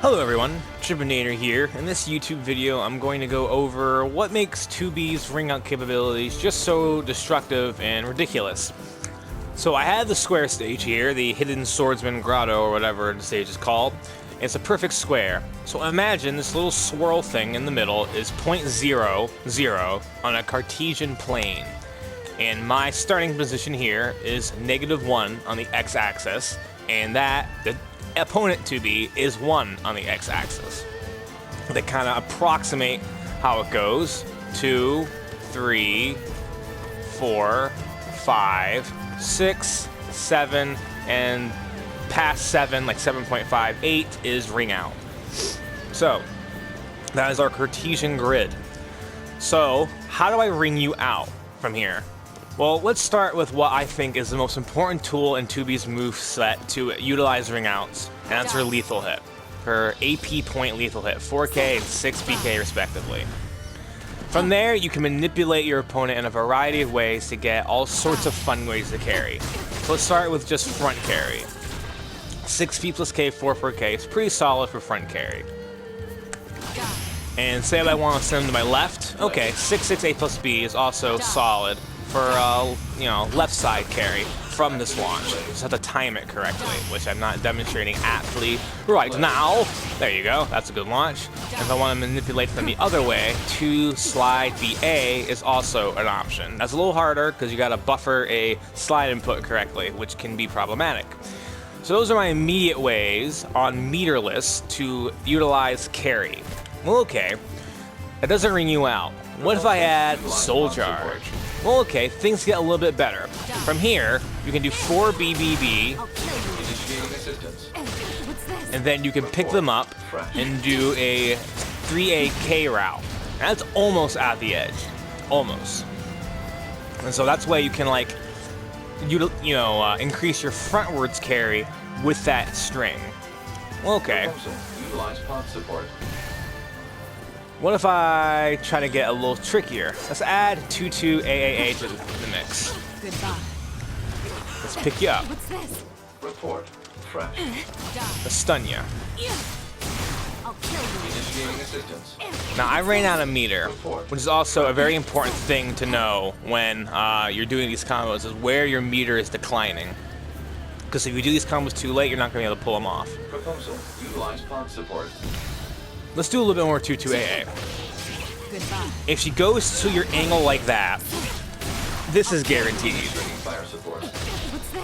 Hello everyone, Tribinator here. In this YouTube video, I'm going to go over what makes 2B's ring out capabilities just so destructive and ridiculous. So I have the square stage here, the Hidden Swordsman Grotto or whatever the stage is called. It's a perfect square. So imagine this little swirl thing in the middle is 0.00 on a Cartesian plane. And my starting position here is -1 on the x-axis, and the opponent 2B is 1 on the x-axis. They kind of approximate how it goes. 2, 3, 4, 5, 6, 7, and past 7, like 7.5, 8 is ring out. So that is our Cartesian grid. So how do I ring you out from here? Well, let's start with what I think is the most important tool in 2B's move set to utilize ring outs, and that's her lethal hit. Her AP point lethal hit, 4K and 6 PK respectively. From there, you can manipulate your opponent in a variety of ways to get all sorts of fun ways to carry. So let's start with just front carry. 6P plus K, 4K is pretty solid for front carry. And say I want to send them to my left, okay, 6A plus B is also solid for left side carry from this launch. Just have to time it correctly, which I'm not demonstrating aptly right now. There you go, that's a good launch. If I want to manipulate them the other way, 2 slide BA is also an option. That's a little harder because you got to buffer a slide input correctly, which can be problematic. So those are my immediate ways on meterless to utilize carry. Well, okay, that doesn't ring you out. What if I add Soul Charge? Well, okay, things get a little bit better. From here, you can do 4 BBB, and then you can pick them up and do a 3AK route. And that's almost at the edge, almost. And so that's why you can increase your frontwards carry with that string. Well, okay. What if I try to get a little trickier? Let's add 2-2 AAA to the mix. Goodbye. Let's pick you up. What's this? Report. Fresh. Let's stun you. I'll kill you. Initiating assistance. Now, I ran out of meter, which is also a very important thing to know when you're doing these combos, is where your meter is declining. Because if you do these combos too late, you're not going to be able to pull them off. Proposal. Utilize pod support. Let's do a little bit more 2-2 AA. Goodbye. If she goes to your angle like that, this is guaranteed. Fire support.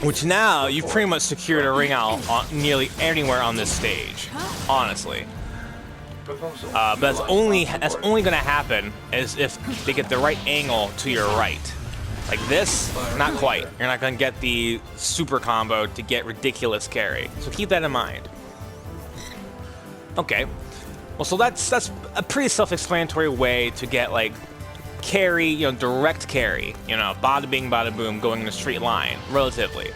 Which now, you've pretty much secured a ring out on nearly anywhere on this stage, honestly. Proposal. But that's only going to happen as if they get the right angle to your right. Like this, not quite. You're not going to get the super combo to get ridiculous carry. So keep that in mind. Okay. Well, so that's a pretty self-explanatory way to get carry, direct carry, bada bing, bada boom, going in a straight line, relatively.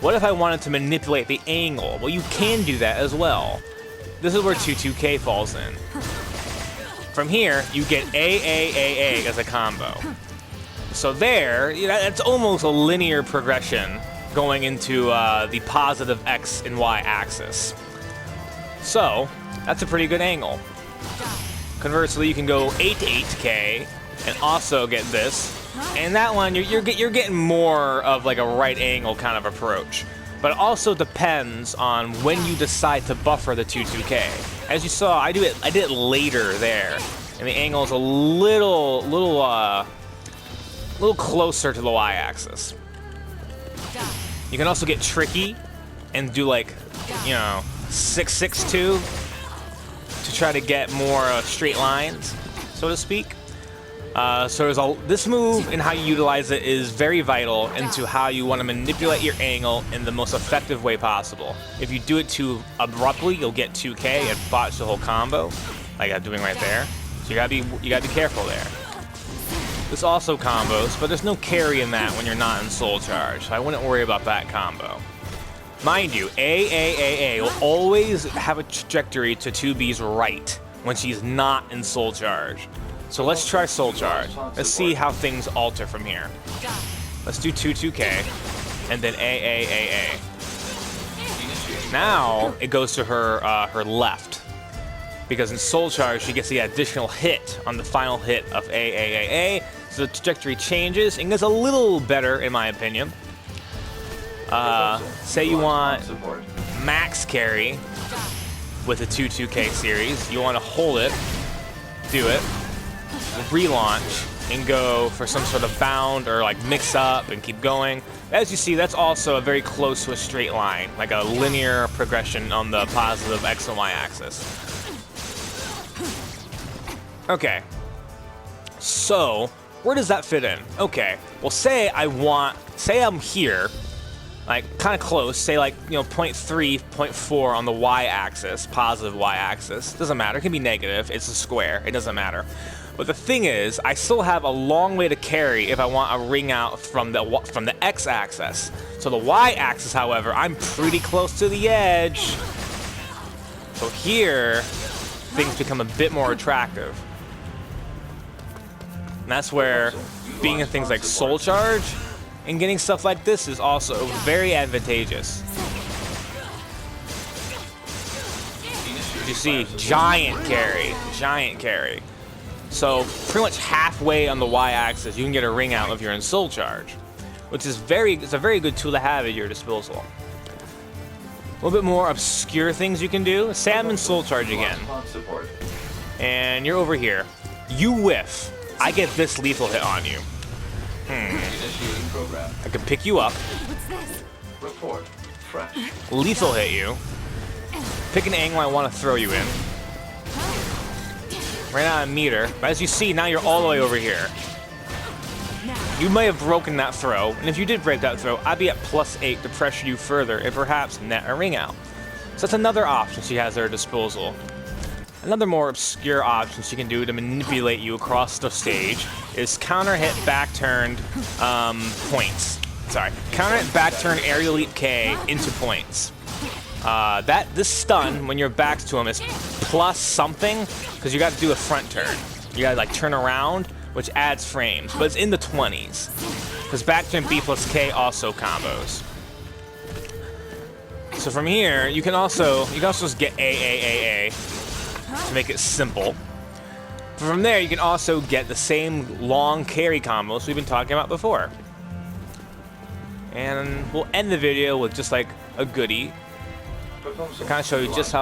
What if I wanted to manipulate the angle? Well, you can do that as well. This is where 2-2K falls in. From here, you get AAAA as a combo. So there, that's almost a linear progression going into the positive X and Y axis. So that's a pretty good angle. Conversely, you can go 8-8K and also get this. And that one, you're getting more of a right angle kind of approach. But it also depends on when you decide to buffer the 2-2K. As you saw, I did it later there, and the angle is a little closer to the Y-axis. You can also get tricky and do 6-6-2 to try to get more straight lines, so to speak. So this move and how you utilize it is very vital into how you want to manipulate your angle in the most effective way possible. If you do it too abruptly, you'll get 2K and botch the whole combo, like I'm doing right there. So you gotta be careful there. This also combos, but there's no carry in that when you're not in Soul Charge, so I wouldn't worry about that combo. Mind you, AAAA will always have a trajectory to 2B's right when she's not in Soul Charge. So let's try Soul Charge. Let's see how things alter from here. Let's do 2-2K, and then AAAA. Now it goes to her her left. because in Soul Charge she gets the additional hit on the final hit of AAAA, so the trajectory changes and gets a little better in my opinion. Say you want Support. max carry with a 2-2K series, you want to hold it, do it, relaunch, and go for some sort of bound or like mix up and keep going. As you see, that's also very close to a straight line, like a linear progression on the positive X and Y axis. Okay, so where does that fit in? Okay, well say I'm here, like kind of close, say like, you know, 0.3, 0.4 on the y-axis, positive y-axis. Doesn't matter, it can be negative, it's a square, it doesn't matter. But the thing is, I still have a long way to carry if I want a ring out from the x-axis. So the y-axis, however, I'm pretty close to the edge. So here, things become a bit more attractive. And that's where being in things like Soul Charge and getting stuff like this is also very advantageous. You see, giant carry. So pretty much halfway on the y-axis, you can get a ring out if you're in Soul Charge, which is it's a very good tool to have at your disposal. A little bit more obscure things you can do. Say I'm in Soul Charge again, Support. and you're over here. You whiff. I get this lethal hit on you. Initiating program. I can pick you up, What's this? Report. Fresh. lethal hit you, pick an angle I want to throw you in. Ran out of meter, but as you see, now you're all the way over here. You may have broken that throw, and if you did break that throw, I'd be at +8 to pressure you further and perhaps net a ring out. So that's another option she has at her disposal. Another more obscure option she can do to manipulate you across the stage is counter hit back turned points. Sorry, counter hit back turn aerial leap K into points. This stun when your back's to him is plus something because you got to do a front turn. You got to like turn around, which adds frames, but it's in the 20s because back turn B plus K also combos. So from here, you can also just get AAAA to make it simple. From there, you can also get the same long carry combos we've been talking about before. And we'll end the video with just like a goodie. Proposal. Kind of show you just how